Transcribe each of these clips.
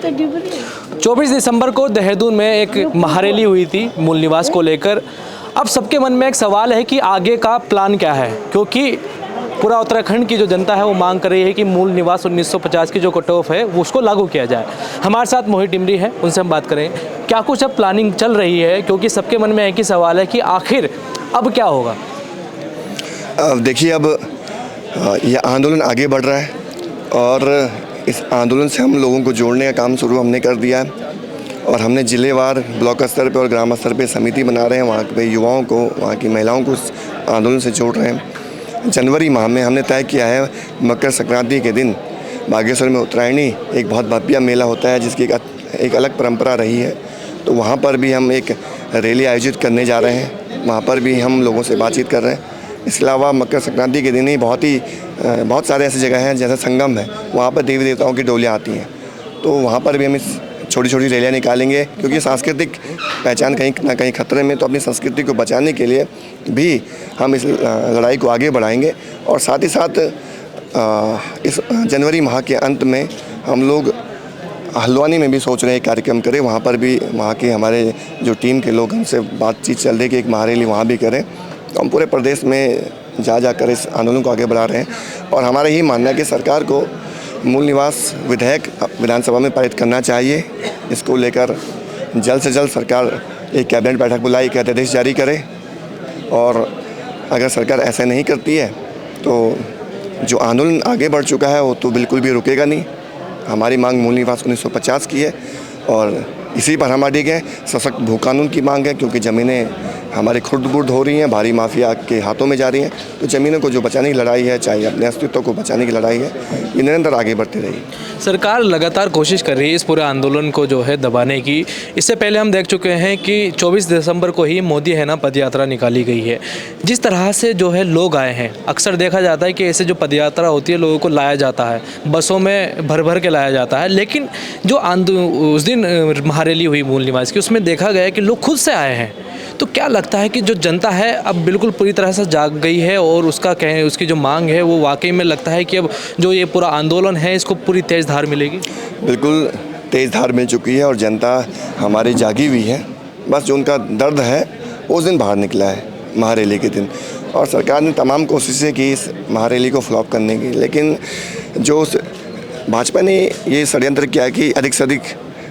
24 दिसंबर को देहरादून में एक महारैली हुई थी मूल निवास को लेकर। अब सबके मन में एक सवाल है कि आगे का प्लान क्या है, क्योंकि पूरा उत्तराखंड की जो जनता है वो मांग कर रही है कि मूल निवास 1950 की जो कट ऑफ है वो उसको लागू किया जाए। हमारे साथ मोहित डिमरी है, उनसे हम बात करें क्या कुछ अब प्लानिंग चल रही है, क्योंकि सबके मन में एक ही सवाल है कि आखिर अब क्या होगा। देखिए, अब यह आंदोलन आगे बढ़ रहा है और इस आंदोलन से हम लोगों को जोड़ने का काम शुरू हमने कर दिया है और हमने जिलेवार, ब्लॉक स्तर पे और ग्राम स्तर पे समिति बना रहे हैं। वहाँ पे युवाओं को, वहाँ की महिलाओं को इस आंदोलन से जोड़ रहे हैं। जनवरी माह में हमने तय किया है मकर संक्रांति के दिन बागेश्वर में उत्तरायणी एक बहुत भव्य मेला होता है जिसकी एक अलग परंपरा रही है, तो वहाँ पर भी हम एक रैली आयोजित करने जा रहे हैं। वहाँ पर भी हम लोगों से बातचीत कर रहे हैं। इसके अलावा मकर संक्रांति के दिन ही बहुत सारे ऐसी जगह हैं जैसे संगम है, वहाँ पर देवी देवताओं की डोलियाँ आती हैं, तो वहाँ पर भी हम इस छोटी छोटी रैलियाँ निकालेंगे, क्योंकि सांस्कृतिक पहचान कहीं ना कहीं खतरे में, तो अपनी संस्कृति को बचाने के लिए भी हम इस लड़ाई को आगे बढ़ाएंगे। और साथ ही साथ इस जनवरी माह के अंत में हम लोग हल्द्वानी में भी सोच रहे हैं कार्यक्रम करें। वहाँ पर भी वहाँ के हमारे जो टीम के लोग, हमसे बातचीत चल रही है कि एक महारैली वहाँ भी करें। तो हम पूरे प्रदेश में जाकर इस आंदोलन को आगे बढ़ा रहे हैं और हमारा यही मानना है कि सरकार को मूल निवास विधेयक विधानसभा में पारित करना चाहिए। इसको लेकर जल्द से जल्द सरकार एक कैबिनेट बैठक बुलाई, एक अध्यादेश जारी करे, और अगर सरकार ऐसा नहीं करती है तो जो आंदोलन आगे बढ़ चुका है वो तो बिल्कुल भी रुकेगा नहीं। हमारी मांग मूल निवास 1950 की है और इसी पर हम अड़िग हैं। सशक्त भू कानून की मांग है, क्योंकि ज़मीनें हमारी खुर्द-बुर्द हो रही हैं, भारी माफिया के हाथों में जा रही हैं। तो ज़मीनों को जो बचाने की लड़ाई है, चाहे अपने अस्तित्व को बचाने की लड़ाई है, ये निरंतर आगे बढ़ती रही। सरकार लगातार कोशिश कर रही है इस पूरे आंदोलन को जो है दबाने की। इससे पहले हम देख चुके हैं कि 24 दिसंबर को ही मोदी है ना पदयात्रा निकाली गई है। जिस तरह से जो है लोग आए हैं, अक्सर देखा जाता है कि ऐसे जो पदयात्रा होती है लोगों को लाया जाता है, बसों में भर भर के लाया जाता है, लेकिन जो उस दिन महारैली हुई मूल निवास की, उसमें देखा गया कि लोग खुद से आए हैं। तो क्या लगता है कि जो जनता है अब बिल्कुल पूरी तरह से जाग गई है और उसकी जो मांग है वो वाकई में लगता है कि अब जो ये पूरा आंदोलन है इसको पूरी तेज़ धार मिलेगी? बिल्कुल तेज़ धार मिल चुकी है और जनता हमारी जागी हुई है। बस जो उनका दर्द है उस दिन बाहर निकला है महारैली के दिन, और सरकार ने तमाम कोशिशें की इस महारैली को फ्लॉप करने की, लेकिन जो भाजपा ने ये षड्यंत्र किया कि अधिक से अधिक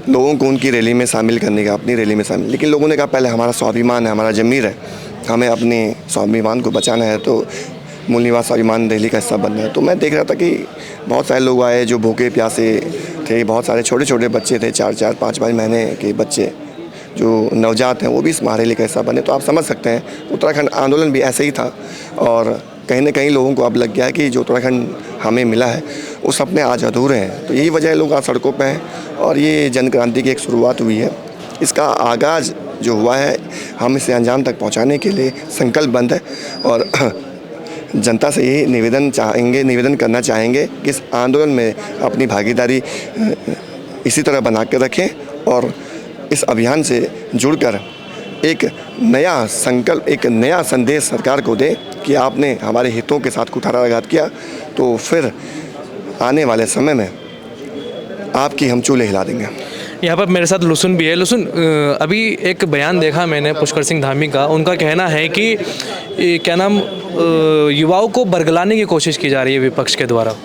लोगों को उनकी रैली में शामिल करने का, अपनी रैली में शामिल, लेकिन लोगों ने कहा पहले हमारा स्वाभिमान है, हमारा ज़मीर है, हमें अपने स्वाभिमान को बचाना है, तो मूल निवास स्वाभिमान रैली का हिस्सा बनना है। तो मैं देख रहा था कि बहुत सारे लोग आए जो भूखे प्यासे थे, बहुत सारे छोटे छोटे बच्चे थे, 4-4, 5-5 महीने के बच्चे जो नवजात हैं, वो भी इस महारैली का हिस्सा बने। तो आप समझ सकते हैं उत्तराखंड आंदोलन भी ऐसे ही था और कहीं ना कहीं लोगों को अब लग गया कि जो उत्तराखंड हमें मिला है वो सपने आज अधूरे हैं। तो यही वजह है लोग आज सड़कों पे हैं और ये जन क्रांति की एक शुरुआत हुई है। इसका आगाज़ जो हुआ है हम इसे अंजाम तक पहुंचाने के लिए संकल्पबद्ध है और जनता से यही निवेदन करना चाहेंगे कि इस आंदोलन में अपनी भागीदारी इसी तरह बना के रखें और इस अभियान से जुड़कर एक नया संकल्प, एक नया संदेश सरकार को दें कि आपने हमारे हितों के साथ कुठाराघात किया, तो फिर आने वाले समय में आपकी हम चूल्हे हिला देंगे। यहाँ पर मेरे साथ लुसुन भी है। लुसुन, अभी एक बयान देखा मैंने पुष्कर सिंह धामी का। उनका कहना है कि क्या नाम युवाओं को बरगलाने की कोशिश की जा रही है विपक्ष के द्वारा।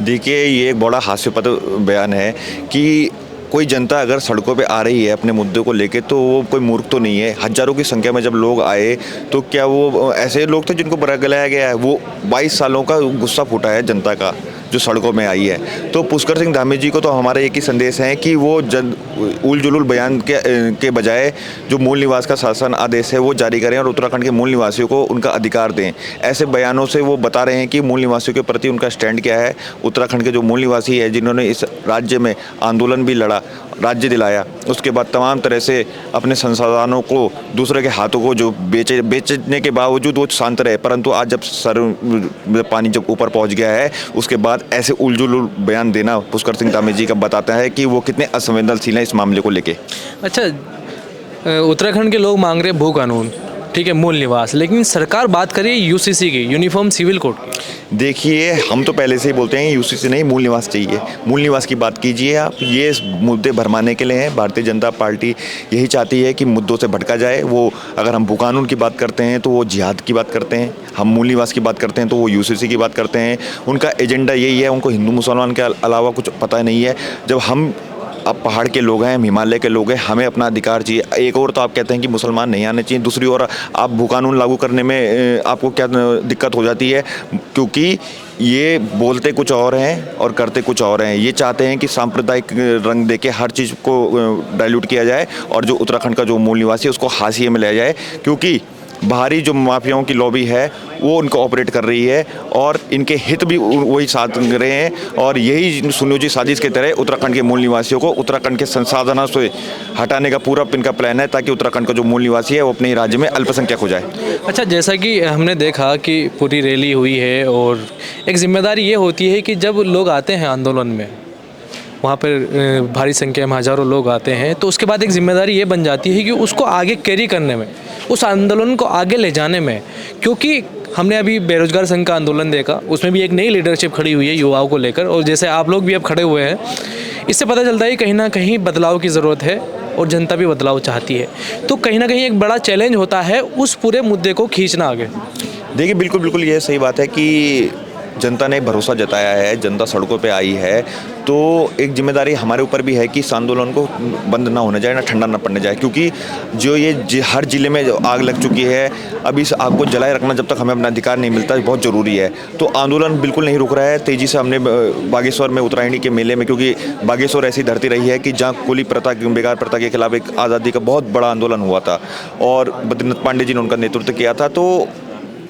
देखिए, ये एक बड़ा हास्यास्पद बयान है कि कोई जनता अगर सड़कों पे आ रही है अपने मुद्दे को लेके, तो वो कोई मूर्ख तो नहीं है। हज़ारों की संख्या में जब लोग आए तो क्या वो ऐसे लोग थे जिनको बरगलाया गया है? वो 22 सालों का गुस्सा फूटा है जनता का जो सड़कों में आई है। तो पुष्कर सिंह धामी जी को तो हमारा एक ही संदेश है कि वो उल जुलूल बयान के बजाय जो मूल निवास का शासन आदेश है वो जारी करें और उत्तराखंड के मूल निवासियों को उनका अधिकार दें। ऐसे बयानों से वो बता रहे हैं कि मूल निवासियों के प्रति उनका स्टैंड क्या है। उत्तराखंड के जो मूल निवासी है, जिन्होंने इस राज्य में आंदोलन भी लड़ा, राज्य दिलाया, उसके बाद तमाम तरह से अपने संसाधनों को दूसरे के हाथों को जो बेचने के बावजूद वो शांत रहे, परंतु आज जब सर पानी जब ऊपर पहुंच गया है उसके बाद ऐसे उलझुल बयान देना पुष्कर सिंह धामी जी का बताता है कि वो कितने असंवेदनशील हैं इस मामले को लेके। अच्छा, उत्तराखंड के लोग मांग रहे भू कानून, ठीक है, मूल निवास, लेकिन सरकार बात करे यूसीसी की, यूनिफॉर्म सिविल कोड की। देखिए, हम तो पहले से ही बोलते हैं यूसीसी नहीं, मूल निवास चाहिए। मूल निवास की बात कीजिए आप, ये मुद्दे भरमाने के लिए हैं। भारतीय जनता पार्टी यही चाहती है कि मुद्दों से भटका जाए। वो अगर हम कानून की बात करते हैं तो वो जिहाद की बात करते हैं, हम मूल निवास की बात करते हैं तो वो यूसीसी की बात करते हैं। उनका एजेंडा यही है, उनको हिंदू मुसलमान के अलावा कुछ पता नहीं है। जब हम अब पहाड़ के लोग हैं, हम हिमालय के लोग हैं, हमें अपना अधिकार चाहिए। एक और तो आप कहते हैं कि मुसलमान नहीं आने चाहिए, दूसरी ओर आप भू कानून लागू करने में आपको क्या दिक्कत हो जाती है, क्योंकि ये बोलते कुछ और हैं और करते कुछ और हैं। ये चाहते हैं कि सांप्रदायिक रंग देके हर चीज़ को डाइल्यूट किया जाए और जो उत्तराखंड का जो मूल निवासी है उसको हाशिए में लाया जाए, क्योंकि बाहरी जो माफियाओं की लॉबी है वो उनको ऑपरेट कर रही है और इनके हित भी वही साथ रहे हैं। और यही सुनियोजित साजिश के तरह उत्तराखंड के मूल निवासियों को उत्तराखंड के संसाधनों से हटाने का पूरा इनका प्लान है, ताकि उत्तराखंड का जो मूल निवासी है वो अपने राज्य में अल्पसंख्यक हो जाए। अच्छा, जैसा कि हमने देखा कि पूरी रैली हुई है और एक जिम्मेदारी ये होती है कि जब लोग आते हैं आंदोलन में, वहाँ पर भारी संख्या में हज़ारों लोग आते हैं, तो उसके बाद एक जिम्मेदारी ये बन जाती है कि उसको आगे कैरी करने में, उस आंदोलन को आगे ले जाने में। क्योंकि हमने अभी बेरोजगार संघ का आंदोलन देखा, उसमें भी एक नई लीडरशिप खड़ी हुई है युवाओं को लेकर, और जैसे आप लोग भी अब खड़े हुए हैं, इससे पता चलता है कि कहीं ना कहीं बदलाव की ज़रूरत है और जनता भी बदलाव चाहती है। तो कहीं ना कहीं एक बड़ा चैलेंज होता है उस पूरे मुद्दे को खींचना आगे। देखिए, बिल्कुल बिल्कुल ये सही बात है कि जनता ने भरोसा जताया है, जनता सड़कों पे आई है, तो एक जिम्मेदारी हमारे ऊपर भी है कि इस आंदोलन को बंद ना होने जाए, ना ठंडा ना पड़ने जाए, क्योंकि जो ये हर जिले में जो आग लग चुकी है, अब इस आग को जलाए रखना जब तक हमें अपना अधिकार नहीं मिलता बहुत ज़रूरी है। तो आंदोलन बिल्कुल नहीं रुक रहा है। तेज़ी से हमने बागेश्वर में उत्तरायणी के मेले में, क्योंकि बागेश्वर ऐसी धरती रही है कि जहाँ कुली प्रथा, बेकार प्रथा के खिलाफ एक आज़ादी का बहुत बड़ा आंदोलन हुआ था और बद्रीनाथ पांडे जी ने उनका नेतृत्व किया था। तो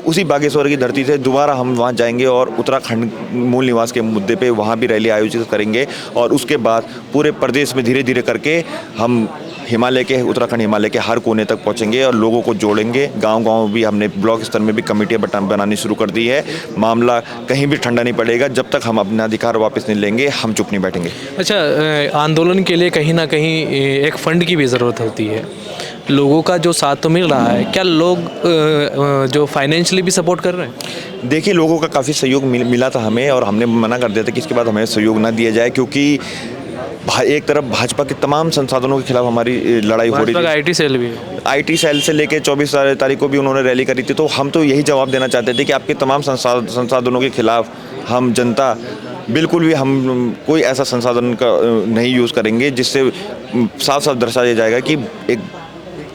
उसी बागेश्वर की धरती से दोबारा हम वहाँ जाएंगे और उत्तराखंड मूल निवास के मुद्दे पे वहाँ भी रैली आयोजित करेंगे, और उसके बाद पूरे प्रदेश में धीरे धीरे करके हम उत्तराखंड हिमालय के हर कोने तक पहुँचेंगे और लोगों को जोड़ेंगे। गांव-गांव भी हमने ब्लॉक स्तर में भी कमेटियाँ बनानी शुरू कर दी है। मामला कहीं भी ठंडा नहीं पड़ेगा, जब तक हम अपना अधिकार वापस नहीं लेंगे हम चुप नहीं बैठेंगे। अच्छा, आंदोलन के लिए कहीं ना कहीं एक फ़ंड की भी ज़रूरत होती है। लोगों का जो साथ तो मिल रहा है, क्या लोग जो फाइनेंशियली भी सपोर्ट कर रहे हैं? देखिए, लोगों का काफ़ी सहयोग मिला था हमें, और हमने मना कर दिया था कि इसके बाद हमें सहयोग ना दिया जाए, क्योंकि एक तरफ भाजपा के तमाम संसाधनों के खिलाफ हमारी लड़ाई हो रही थी। आईटी सेल भी है। आईटी सेल से लेके 24 तारीख को भी उन्होंने रैली करी थी। तो हम तो यही जवाब देना चाहते थे कि आपके तमाम संसाधनों के खिलाफ हम जनता बिल्कुल भी हम कोई ऐसा संसाधन का नहीं यूज़ करेंगे जिससे साफ साफ दर्शाया जाएगा कि एक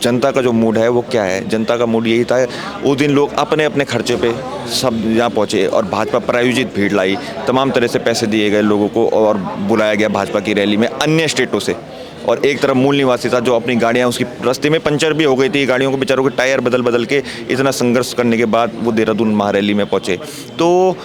जनता का जो मूड है वो क्या है। जनता का मूड यही था, उस दिन लोग अपने अपने खर्चे पे सब यहाँ पहुँचे और भाजपा प्रायोजित भीड़ लाई, तमाम तरह से पैसे दिए गए लोगों को और बुलाया गया भाजपा की रैली में अन्य स्टेटों से। और एक तरफ मूल निवासी था जो अपनी गाड़ियाँ, उसकी रास्ते में पंचर भी हो गई थी, गाड़ियों को बेचारों के टायर बदल बदल के इतना संघर्ष करने के बाद वो देहरादून महारैली में पहुँचे। तो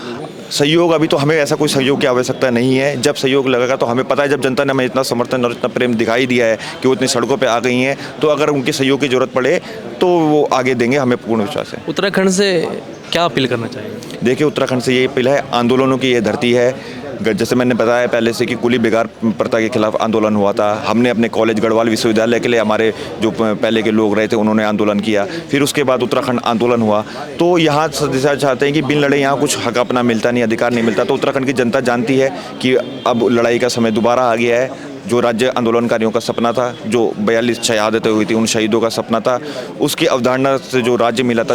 सहयोग, अभी तो हमें ऐसा कोई सहयोग की आवश्यकता नहीं है। जब सहयोग लगेगा तो हमें पता है, जब जनता ने हमें इतना समर्थन और इतना प्रेम दिखाई दिया है कि वो इतनी सड़कों पे आ गई हैं, तो अगर उनके सहयोग की ज़रूरत पड़े तो वो आगे देंगे, हमें पूर्ण विश्वास है। उत्तराखंड से क्या अपील करना चाहिए? देखिए, उत्तराखंड से ये अपील है, आंदोलनों की ये धरती है। जैसे मैंने बताया पहले से कि कुली बेगार प्रथा के खिलाफ आंदोलन हुआ था। हमने अपने कॉलेज गढ़वाल विश्वविद्यालय के लिए, हमारे जो पहले के लोग रहे थे उन्होंने आंदोलन किया। फिर उसके बाद उत्तराखंड आंदोलन हुआ। तो यहाँ चाहते हैं कि बिन लड़े यहाँ कुछ हक अपना मिलता नहीं, अधिकार नहीं मिलता। तो उत्तराखंड की जनता जानती है कि अब लड़ाई का समय दोबारा आ गया है। जो राज्य आंदोलनकारियों का सपना था, जो 42 शहादतें हुई थी, उन शहीदों का सपना था, उसकी अवधारणा से जो राज्य मिला था,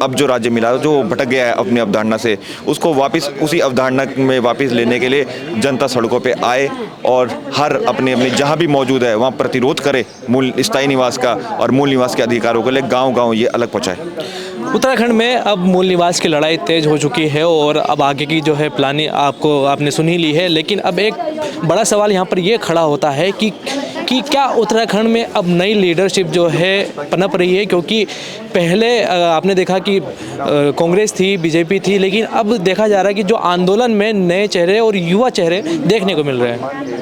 अब जो राज्य मिला, जो भटक गया है अपनी अवधारणा से, उसको वापस उसी अवधारणा में वापस लेने के लिए जनता सड़कों पे आए और हर अपने अपने जहाँ भी मौजूद है वहाँ प्रतिरोध करे मूल स्थायी निवास का, और मूल निवास के अधिकारों के लिए गाँव-गाँव ये अलग पहुँचाए। उत्तराखंड में अब मूल निवास की लड़ाई तेज हो चुकी है और अब आगे की जो है प्लानिंग आपने सुन ही ली है, लेकिन अब एक बड़ा सवाल यहाँ पर ये खड़ा होता है कि क्या उत्तराखंड में अब नई लीडरशिप जो है पनप रही है? क्योंकि पहले आपने देखा कि कांग्रेस थी, बीजेपी थी, लेकिन अब देखा जा रहा है कि जो आंदोलन में नए चेहरे और युवा चेहरे देखने को मिल रहे हैं।